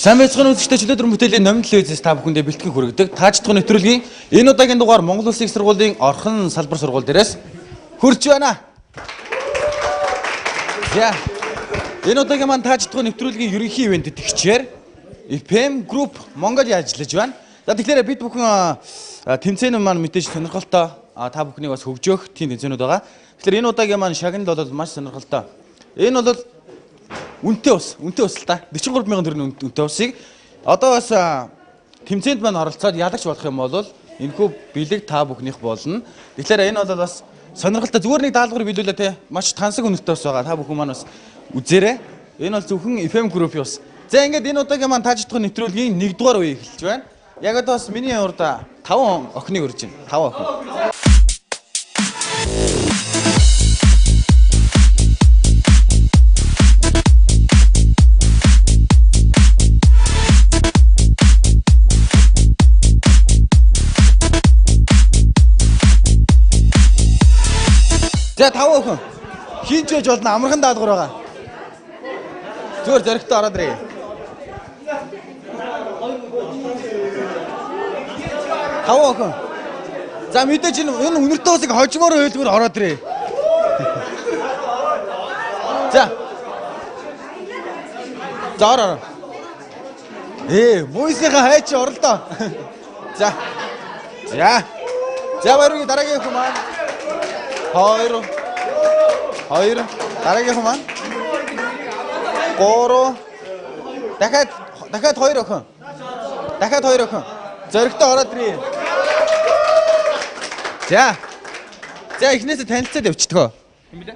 Сайн байцгаана үзэгчдээ өнөөдөр бүтээлийн номын телевизээс та бүхэндээ бэлтгэн хүргэдэг таажтгын нэвтрүүлгийн энэ удаагийн дугаар Монгол Улсын их сургуулийн орхон салбар сургууль дээрээс хурж байна. За энэ удаагийн маань таажтгын нэвтрүүлгийн ерөнхий ивент итгэгчээр FM Group Монгол ажиллаж байна. За тэгэхээр бид бүхэн тэмцээн маань мэдээж сонирхолтой та бүхнийг бас хөгжөөх тийм тэмцээнүүд байгаа. Тэгэхээр энэ удаагийн маань шагнал бол маш сонирхолтой. Энэ бол үнэтэй ус л та 43 мянган төгрөгийн үнэтэй усыг одоо бас тэмцээнд маань оролцоод ялагч болох юм бол энэхүү бэлэг та бүхнийх болно. Тэгэхээр энэ бол бас сонирхолтой зүгээр нэг даалгавар биелүүлээ те маш тансаг үнэтэй ус байгаа. Та бүхэн маань бас үзээрэй. Энэ бол зөвхөн FM Group-ийн ус. За ингээд энэ удаагийн маань таажтгын нэвтрүүлгийн 1-р үе эхэлж байна. Яг одоо бас миний урд 5 охиныг өрж байна. 5 охин. За 5 охин хинч байж болно амархан даалгавар байгаа. Зүгээр зөрөгтэй ороод ирээ. Охин. За мэдээж энэ үнэртэй усыг хожмоор хөөлмөр ороод ирээ. За. Ороо. Муйсынхаа хайч оролдоо. За. За баруун дараагийн хүн маань. 2 дараагийн хүн маань. 3 дахиад 2 охин. Дахиад 2 охин. Зөрөгтэй ороод ирээ. За эхнээсээ танилцаад явчихдгоо. Хэм бэ?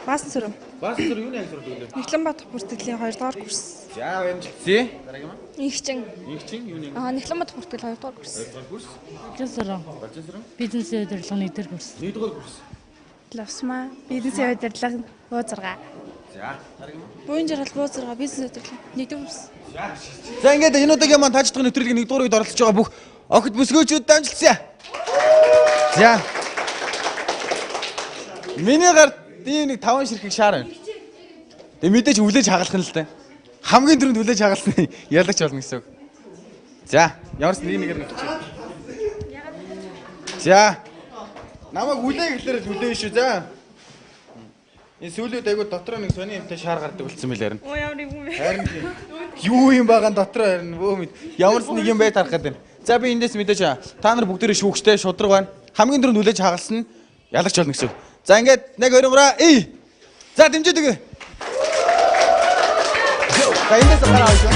Баасан сүрэн. Баасан сүрэн юуны ангид сурдаг вэ? Нэхлэнбаатар бүртгэлийн 2-р курс. За баярлалаа. Дараагийн маань. Игчин юуны? Нэхлэнбаатар бүртгэл 2-р курс. 2-р курс. Балжин сүрэн. Бизнесийн удирдлага 1-р курс. 1-р курс. Лавсма бизнесийн удирдлага б6. За дараагийн маань. Буян жаргал б6 бизнес удирдлага 1-р курс. За ингээд энэ удаагийн маань таажтгын нэвтрүүлгийн 1-р үед оролцож байгаа бүх охид бүсгүйчүүд дамжилсан. За. Миний гард ийм нэг 5 ширхэг шаар байна. Тэгээ мэдээж үлээж хагалах нь л та. Хамгийн түрүүнд үлээж хагалсан ялагч болно гэсэн үг. За, ямарс нэгээр хэлчихье. За. Намайг үлээ гэхлээр л үлээ шүү. За. Энэ сүүлүүд айгу дотроо нэг сони юмтай шаар гардаг болсон мэл харин. Ямар юм бэ? Харин юу юм байгаа дотроо харин ямарс нэг юм бай тарах гэдэг. За би эндээс мэдээж та нар бүгдээрээ шүүгчтэй шудраг байна. Хамгийн дөрөнд үлээж хагалсан ялагч болно гэсэн үг. За ингээд 1 2 3 За дэмжиж өгөө. За эндээс гараа авъя.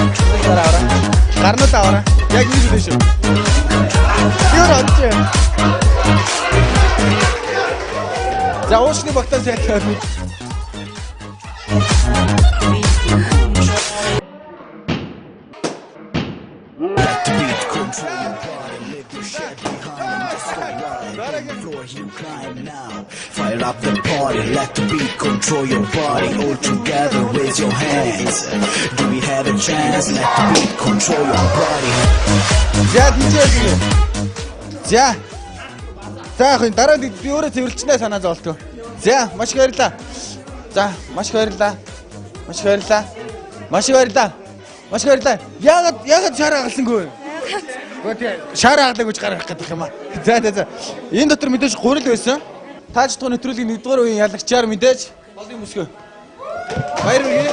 Гарнууд аваарай. Яг ингэ үлээ шүү. Юу очив? За уушны багтаа сайхан. Fire up the party, let the beat control your body. All together, raise your hands. Do we have a chance? Let the beat control your body. За дараа би өөрөө цэвэрлжнэ санаа зовлтгоо. За маш их баярлалаа. За маш их баярлалаа. Яагаад шаар хагалсангүй? Шаар хагалаг гэж гаргах гэдэг юм аа. За. Энэ дотор мэдээж 3 л байсан. Таажтгын нэвтрүүлгийн 1-р үеийн ялагчаар мэдээж олон мөсгөө. Баяр хүргэе.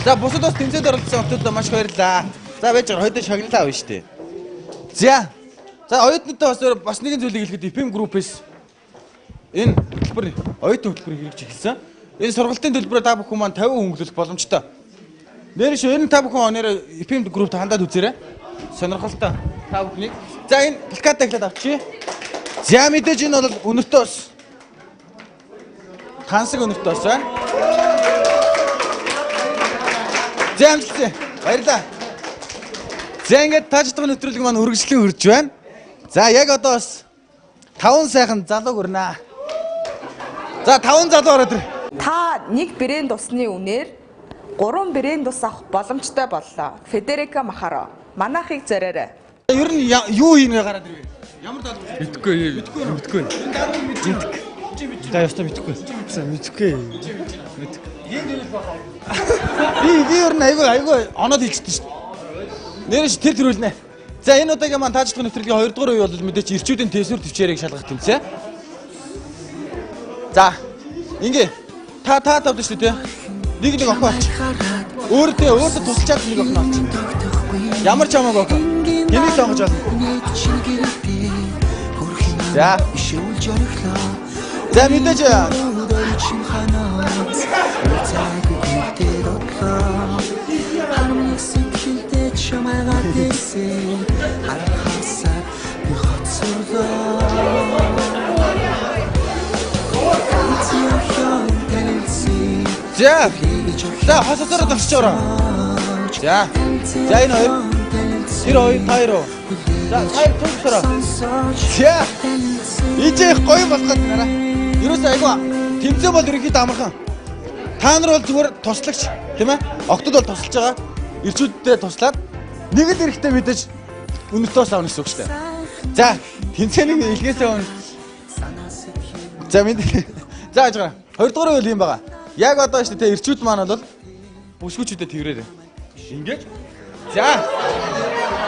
За бусад бас тэмцээнд оролцсон охтуудаа маш их баярлалаа. За байж байгаа хойдоо шагналаа авна штэ. За оюутнуудаа бас нэгэн зүйлийг хэлэхэд FM Group-ээс энэ хөтөлбөр оюутны хөтөлбөр хэрэгжиж эхэлсэн. Энэ сургалтын төлбөрөөр та бүхэн маань 50% хөнгөлөх боломжтой. Нэрш энэ та бүхэн оноор FM Group-т хандаад үзээрэй. Сонирхолтой та бүхнийг. За энэ плакатаа ихлээд авчи. За мэдээж энэ бол үнэртэй ус. Тансаг үнэртэй ус байна. За амжилттай. Баярлалаа. За ингээд таажтгын нэвтрүүлэг маань үргэлжлэн хурж байна. За яг одоо бас 5 сайхан залуу гөрнаа. За 5 залуу ороод ир. Та нэг брэнд усны үнээр 3 брэнд ус авах боломжтой боллоо. Федерика Махаро. Манайхыг зориорой. Ер нь юу хийнэ гараад ирвэ? Ямар даалгавар? Мэдгүй. За ястаа мэдгүй. Мэдгүй. Би ер нь айгүй оноод хийжтэй шүү дээ. Нэрш тэр төрүүлнэ. За энэ удаагийн маань таажлах нэвтрүүлгийн 2 дугаар үе бол мэдээч ирчүүдийн тэсвэр төвчээрийг шалгах тэмцээн. За ингээ та тавд шүү дээ. Нэг охин олч. Өөртөө тусалж чадсан нэг охин олч. Ямар ч хамаагүй охин. Энийг сонгож байна. За мэдээж За хососоор тагсч ороо. За энэ хоёр. Тэр хоёр тайроо. За тайр төгсөрөө. За ижих гоё болгоод нараа. Ерөөсөө айгүй тэмцээн бол ерөнхийдөө амархан. Та нар бол зүгээр туслагч тийм ээ. Октод бол тусалж байгаа. Ирчүүдтэй туслаад нэг л эрэхтэй мэдээж өнөртөөс авна гэсэн үг шүү дээ. За тэмцээнийг илгээсээ өмнө за мэдээ. За ажгаа. 2 дугаар үйл юм байгаа. Яг одоо шүү дээ ирчүүд маань бол бүсгүүчүүдэд тэрвэрээ. Ингээд. За.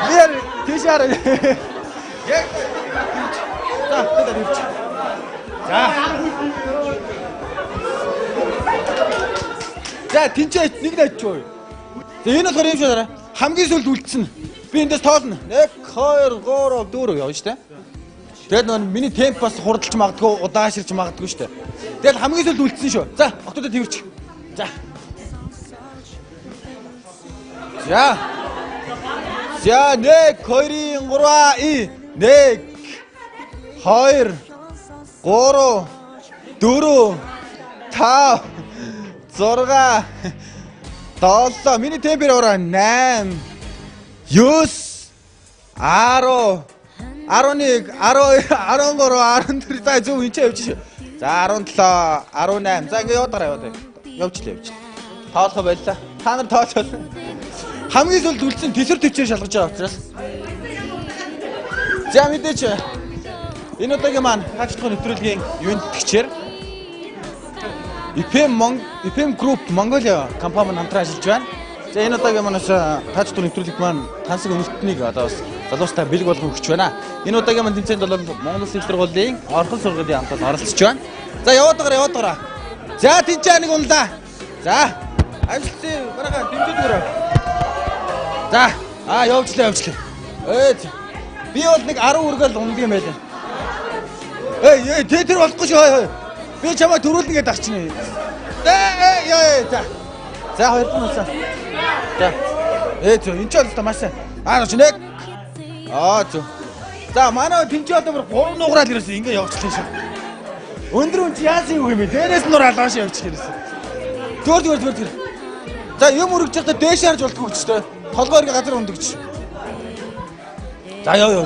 Нэр тийшээр. Яг. За тэд ирч. За. За тэнцээ нэг дайчгүй. Энэ болохоор юм шиг дараа. Хамгийн сүлд үлдсэн. Би эндээс тоолно. 1 2 3 4 явна шүү дээ. Тэгээд нөгөө миний темп бас хурдалж магадгүй, удааширч магадгүй шүү дээ. Тэгэл хамгийн сүлд үлдсэн шүү. За, октодод тэрвэрч. За. За 1 2 3 1 2 3 4 5 6 7 миний темпээр ороо 8 9 10 11 12 13 14 за зөв энэ ч явж шүү. За 17 18 за ингэ яваад. Явчлаа. Тоолох байлаа. Та нар тоолол. Хамгийн сүлд үлдсэн тэсвэр төвчээр шалгаж байгаа учраас. За мэдээч энэ удаагийн маань таажлах нэвтрүүлгийн юунд тгчээр IPM Group Mongolia компани хамтран ажиллаж байна. За энэ удаагийн манаас таажлах нэвтрүүлэг маань тансаг өнөртнийг одоо бас залуустай бэлэг болгох өгч байна. Энэ удаагийн маань тэмцээнд бол Монгол Улсын сургуулийн орхон сургуулийн хамтад оролцож байна. За яваад байгаа. За тэнцээ нэг унлаа. За ажилцээ бараага тэмцээд өрөө. За явуулчлаа. Би бол нэг 10 үргэл ундаг юм байлаа. Тэр болохгүй шүү. Би чамаа төрүүлнэ гэдээ авчихна. За хоёр хүн усаа. За. Энэ ч бол маш сайн. Нэг. Зөв. За манай тэмцээ одоо 3 нугараад ирсэн ингэ явуулчихлаа шүү. Өндөр үн чи яасан юм бэ? Дээрээс нуураад доош явчих ирсэн. Зөөр. За юм үргэж явахдаа дээш харж болтгүй ч дээ. Толгой өргө газар өндөгч. За яа.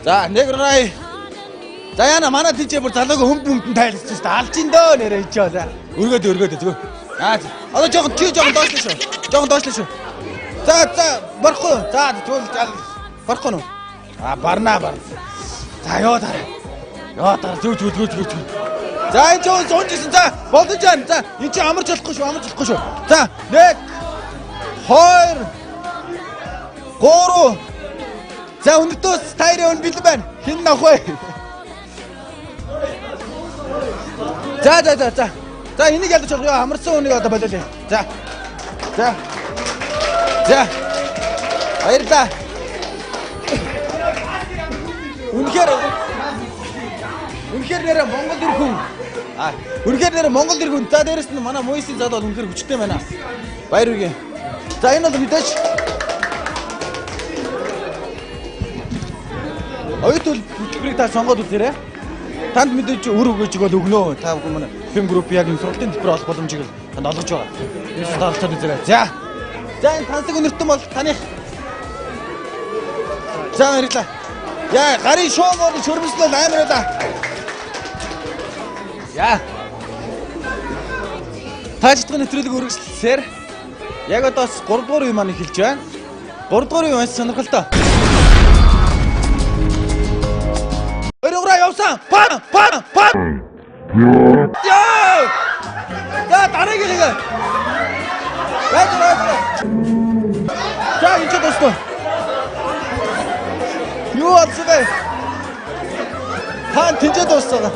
За нэг рай. За яна манай тийч бүр залууг хөмдөн тайлж шүү дээ. Алж ин дөө нэрээ ичээ. За өргөөд зүг. Одоо жоохон доошлоо шүү. За барахгүй. За зүйл барахгүй нү. Барна. За ёо дараа. Зүг. За энэ ч суунжсэн. За болдож байна. За энэ чи амарч болохгүй шүү. За 1 2 3 За өнөртөөс тайрын өн бэлэн байна. Хин нах вэ? За энийг ялж байгаа амарсан үнийг одоо болоо. За. Баярлалаа. Үнэхээр нэр Монгол ирэх хүн. Үнэхээр нэр Монгол ирэх хүн. За дээрэс нь манай Моисийн зад бол үнэхээр хүчтэй байна. Баяр үргээ. За энэ бол мэдээж ойтол бүлтгэрийг та сонгоод үзээрэй. Танд мэдээж өр өгөөж бол өгнөө. Та бүхэн манай IPM Group яг энэ сургалтын төлбөр олох боломжийг танд олгож байгаа. Тэрс таалцаад үзээрэй. За энэ тансаг өнөртөн бол таних. За баярлалаа. Яа гарын шоуны шөрмөслөл амар да. Яа. Тааждгын нэвтрүүлэг үргэлжлүүлсээр яг одоо 3 дугаар үе маань эхэлж байна. 3 дугаар үе маш сонирхолтой. Өрөөрөө явсан. Па. 야! 야, 다르게 내가. 왜. 자, 인체 dostum. Юу болсоо. Та тэнцээ дууссан.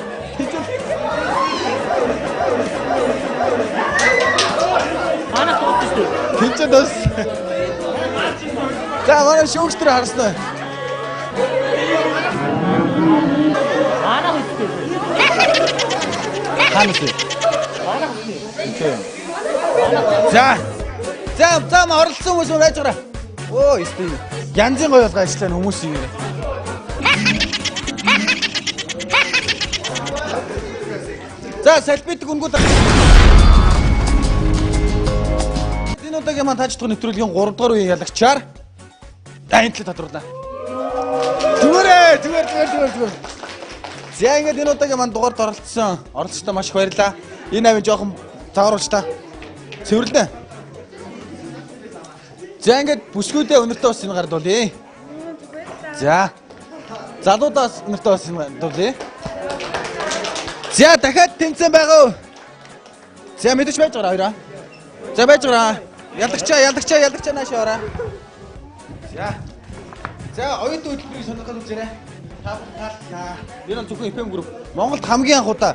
Манай дууссан. Тэнцээ дууссан. За, манай шүүгчдэр харснаа. Манай хүчтэй. Ханас. Манай хүчтэй. За, оролцсон хүмүүс байж гараа. Оо, истий. Янзын гоё болгоо ажиллаа хүмүүс юм. За, салбитг үнгүүд. Энэ удаагийн маань тааждах нэвтрүүлгийн 3 дугаар үеийн ялагчаар энэ төлөв тодруулаа. Зүгээр. За, ингээд энэ удаагийн маань дугаард оролцсон оролцогчдод маш их баярлалаа. Энэ авийн жоохон цааруулж та. Цэвэрлээ. За, ингээд бүсгүүдээ өнөртөө бас энэ гард болъё. За. Залуудаас өнөртөө бас энэ гард болъё. За, дахиад тэнцэн байгаа уу? За, мэдэж байж байгаа хоёроо. За, байж байгаа. Ялагчаа наашаа ороо. За, оюутан хөтөлбөрийг сонирхол үзээрэй. Та. Энэ зөвхөн FM group Монголд хамгийн анхудаа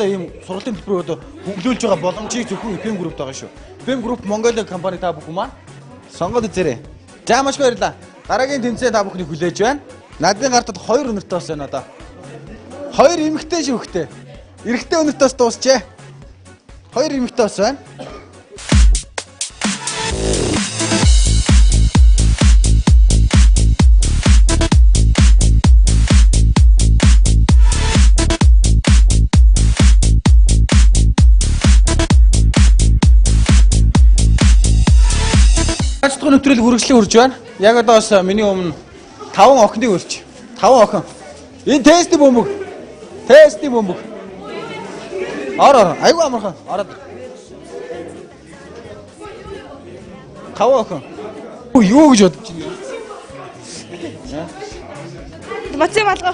ийм сургалтын төлбөрөөр хөгжүүлж байгаа боломжийг зөвхөн FM group байгаа шүү. FM group Mongolia компани та бүхэн маань сонгоод үзээрэй. За, маш баярлалаа. Дараагийн тэмцээн та бүхнийг хүлээж байна. Надын гартад 2 өнөртөө бас байна одоо. 2 эмэгтэй шүүхтэй. Эрэгтэй өнөртөөс дуусчээ. 2 эмэгтэй бас байна. Ачтгын нэвтрүүлэг үргэлжлэн үрж байна. Яг одоо бас миний өмнө 5 охиныг өрч. 5 охин. Энэ тестийн бөмбөг. Ор. Айгу амархан. Ороод. 5 охин. Юу гэж бодож байна? Бацаа малгай.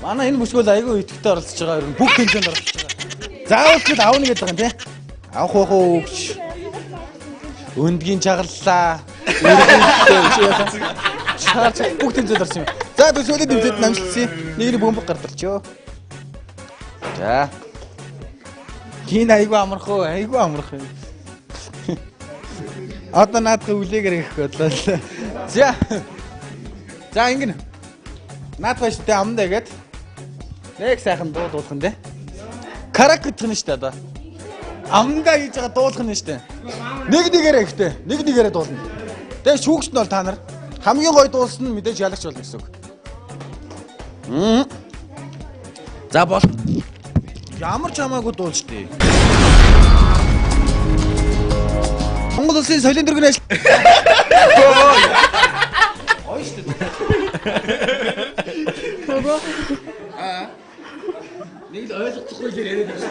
Манай энэ бүсгүүл айгу идэвхтэй оролцож байгаа юм. Бүх тэмцээнд оролцож байгаа. Заавал ч аавна гэдэг байгаа юм тий. Авах уу гэж. Өндгийн чаглалаа. Чарч бүх тэмцээнд орсон юм. За, төсөөлийн тэмцээнд намжилсан. Нэгний бөмбөг гаргалчөө. За. Хин айгу амарх. Одоо наадах үлээгээр их бодлоо. За, ингэн. Наад баштай амдаа гээд. Нэг сайхан дуулах нь дээ. Карак гэдэг нь шүү дээ одоо. Амдаа хийж байгаа дуулах нь шүү дээ. Нэгнийгээрээ ихтэй. Нэгнийгээрээ дуулна. Тэгээ шүүгч нь бол та нар хамгийн гоё дуулсан нь мэдээж ялагч болно гэсэн үг. За бол. Ямар ч хамаагүй дуулж дээ. Монгол улсын соёлын дөргөн ажил. Ой шүү дээ. Нэг л ойлгохгүй л яриад байсан.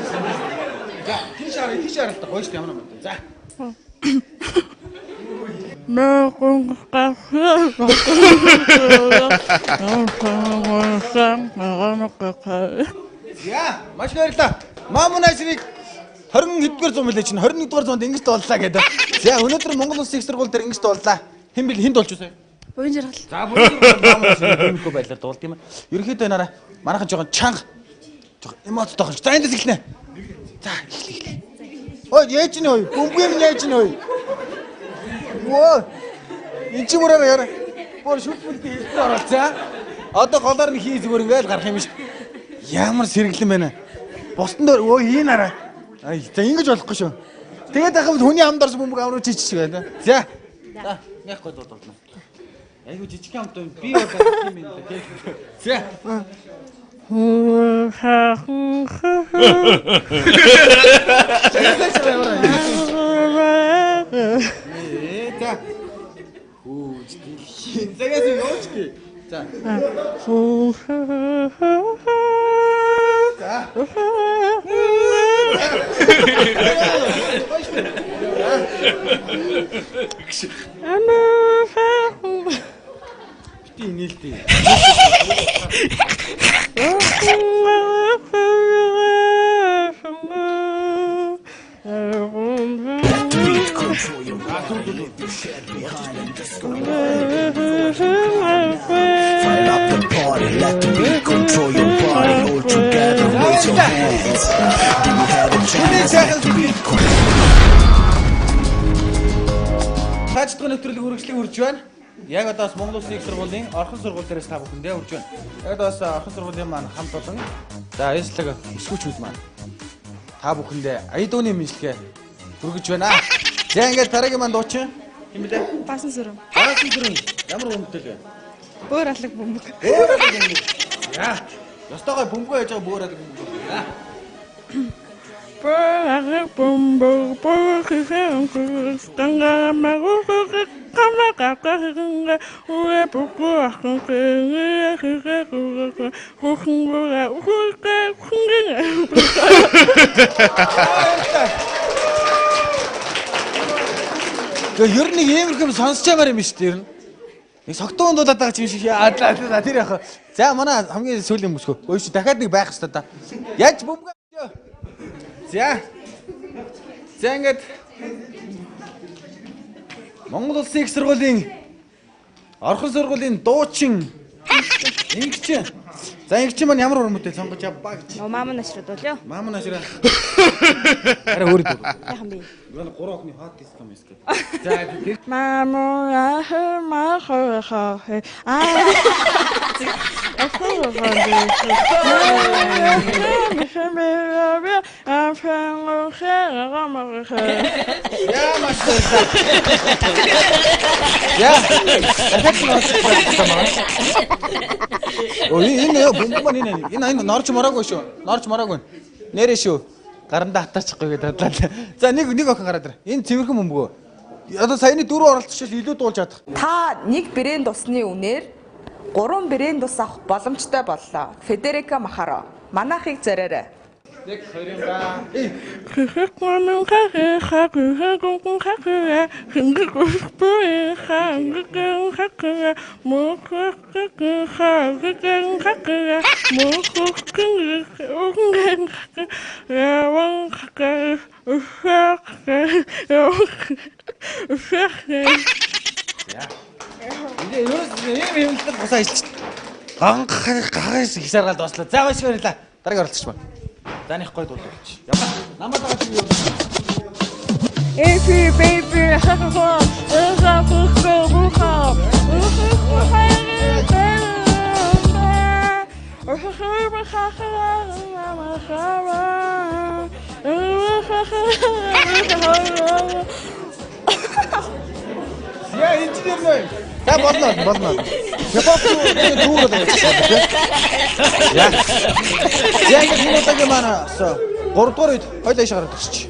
За, тийш харалтаа гоё шүү дээ ямар юм бэ? За. Яа, маш баярлалаа. Маамунайсрыг 20 хэдгээр зам мөлий чинь 21 дугаар зуунд ингэж дууллаа гэдэг. За, өнөөдөр Монгол Улсын их сургууль дээр ингэж дууллаа. Хэн дуулж вэ? Буян жаргал. За, буян жаргал юмгүй байлаар дуулд юм. Ерөнхийдөө нараа манайхан жоохон чанга эмоцтой болж. За, эндээс эхэлнэ. За, эхлэе. Ой, яаж нэ ой? Бөмбөг нь яаж нэ ой? Воо. Энд чи мөрөөр яа. Бор шүтмэлтэй хэлбэр оролцоо. Одоо голоор нь хий зүгээр ингээл гарах юм шүү. Ямар сэргэлэн байна. Бусдын дээр өө ийн араа. Ай, за ингэж болохгүй шүү. Тэгээд ахвал хүний амд орсон бөмбөг авруу жижиг байна. За. За, яахгүй дуулна. Айгу жижиг амд би бол барих юм байна. За. За. Оо, жий. Загаас ёочки. За. Бити нээлтээ. Get behind and disco. Fire up the party, let the beat control your body. All together, raise your hands. Do you have a chance? Let the beat control. Таачдгын нэвтрүүлэг үргэлжлэн үрж байна. Яг одоо бас Монгол Улсын их сургуулийн орхон сургууль дээрээс та бүхэндээ үрж байна. Яг одоо бас орхон сургуулийн маань хамт олон за эслэг өсгүүчүүд маань та бүхэндээ аяд ууны мэдлэгээ хүргэж байна. За ингээд дараагийн маань дуучин юм билээ. Баасан сүрэн. Баасан сүрэн ямар өмдөл вэ? Бөөр алаг бөмбөг. Бөөр алаг бөмбөг. Яа. Ястагаа бөмбөг яаж байгаа бөөр алаг бөмбөг. Яа. Бөөр алаг бөмбөг бөөр хэхэн станга магуу камакакахинга уэ бүку ахынга хэхэхүга хөхөнгөга ухулка хөнгө. Гэхдээ ер нь иймэрхэм сонсч ямаар юм шүү дээ ер нь. Нэг согтуун дуулаад байгаа юм шиг яадлаа тэр яах. За манай хамгийн сүүлийн мөсгөө. Өөш дахиад нэг байх хэрэгтэй да. Яаж бөмбөг. За. За ингээд Монгол Улсын их сургуулийн орхон сургуулийн дуучин ингчин. За ингчин маань ямар уран бүтээл сонгож авбаа гэж. Мама нашраад болё. Мама нашраа. Арай өөр дуу. Яхан би. Гүн 3 охины хот диском эсгэ. За тэр Мама махаха. яа мастер. Яа. Ой энэ бомб маань энэ норч мараагүй шүү. Норч мараагүй. Нэрээ шүү. Гарандаа хатаачихгүй гэдэг бодлоо. За нэг охин гараад ир. Энэ цэвэрхэн бөмбөгөө. Одоо саяны 4 оролцогчоос илүү дуулж чадах. Та нэг брэнд усны үнээр 3 брэнд ус авах боломжтой боллоо. Федерика Махаро. Манайхыг зориорой. 1 2 3. Ингээ юу юм босоо ичж. Гагаас хисааргаад дуслаа. За маш баярлаа. Дараагийн оролцогч маань. Заних гой дуулаач. Ямар намайг байгаа чи юу? Эфи бэби хаха. Я инженер нөө. За болно. Хипхоп дүүрээд байна. Яа. Яг энэ удаагийн манай 3 дугаар үед хоёул аяш гараад ирчих.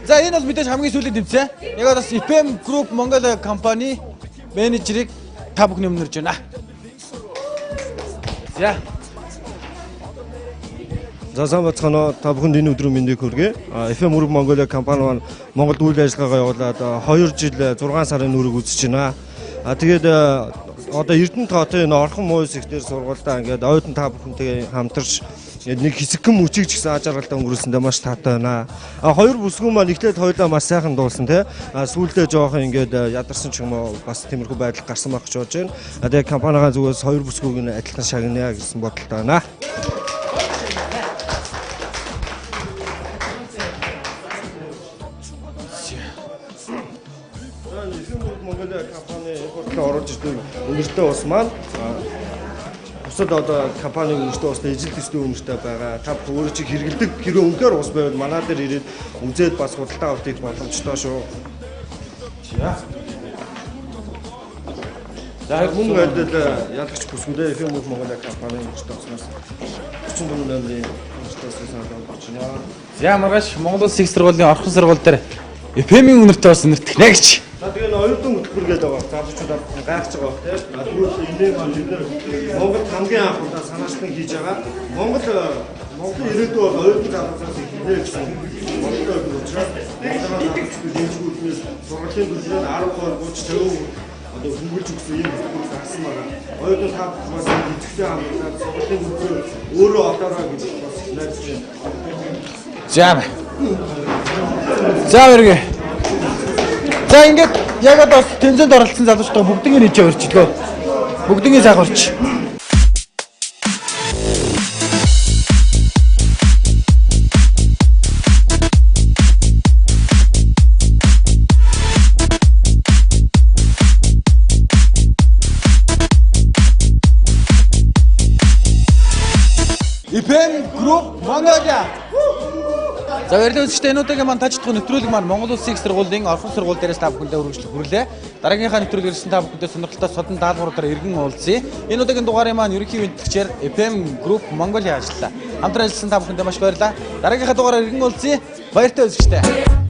За энэ бол мэдээж хамгийн сүүлийн тэмцээн. Яг бас IPM Group Монгол компани менежерийг та бүхний өмнө ирж байна. За сайн бацгаана та бүхэнд энэ өдрийн мэндийг хүргэе. FM Group Mongolia компани маань Монголд үйл ажиллагаа явуулаад 2 жил 6 сарын нүрийг үзэж байна. Тэгээд одоо Эрдэнэ тоотын энэ орхон муйс их дээр сургуультай ингээд оюутан та бүхэнтэй хамтарч нэг хэсэгхэн мөчийг ч гэсэн ажралтай өнгөрүүлсэндээ маш таатай байна. Хоёр бүсгүүн маань эхлээд хоёулаа маш сайхан дуулсан те. Сүүлдээ жоохон ингээд ядарсан ч юм уу бас тиймэрхүү байдал гарсан байх гэж бодож байна. Тэгээд компанийн зүгээс хоёр бүсгүүг нь адилхан шагная гэсэн бодолтой байна. Монголын компани импортлоо оруулж ирдэг үнэртэй ус маань бусад одоо компани үнэртэй устай ижил төслийн үнэртэй байгаа. Та өөрөө чи хэрэгэлдэг хэрэг өндөр ус байвал манай дээр ирээд үзээд бас худалдаа авах боломжтой шүү. За мөн байдал ялагч бүсгүүдээ FM Mongolia компани үнэртэй уснаас 44 номерын үнэртэй уснаас авч байна. За маргааш Монгол Улсын их сургуулийн орхон сургууль дээр FM-ийн үнэртэй ус нэртэх нэ гэж. За тэгээ оюутан хөтөлбөргээд байгаа. Залуучуудад гайхаж байгаа те. Тэгвэл энэ маань Монгол хамгийн анх удаа санаачлан хийж байгаа. Монгол ирээдүй бол оюутан залуучаас ихнэ гэсэн бодолтой учраас дэмжгүүднээс сургуулийн төлөвлөрөөр 10% 30% одоо хөнгөлж өгсөн юм хүмүүс харсан байгаа. Оюутан та бүхэн идэвхтэй хамтдаа сургуулийн өдрөө өөрөө одоороо гэж бас найдаж байна. За үргэ. За ингээд яг одоо тэнцэнд оролцсон залуучдаа бүгднийг нийцээ өрчлөө. Бүгднийг сайхан өрч. FM Group Mongolia. За баярлалаа үзэгчдээ, энэ удаагийн маань тааждах нэвтрүүлэг маань Монгол Улсын их сургуулийн орхон сургууль дээрээс та бүхэндээ үргэлжлэх хүрлээ. Дараагийнхаа нэвтрүүлгээр ирсэн та бүхэндээ сонирхолтой содон даалгавруудаар иргэн уулзъя. Энэ удаагийн дугаарын маань ерөнхий мэдлэгчээр FM Group Mongolia ажиллалаа. Хамтран ажилласан та бүхэндээ маш баярлалаа. Дараагийнхаа дугаараар иргэн уулзъя. Баяртай үзэгчдээ.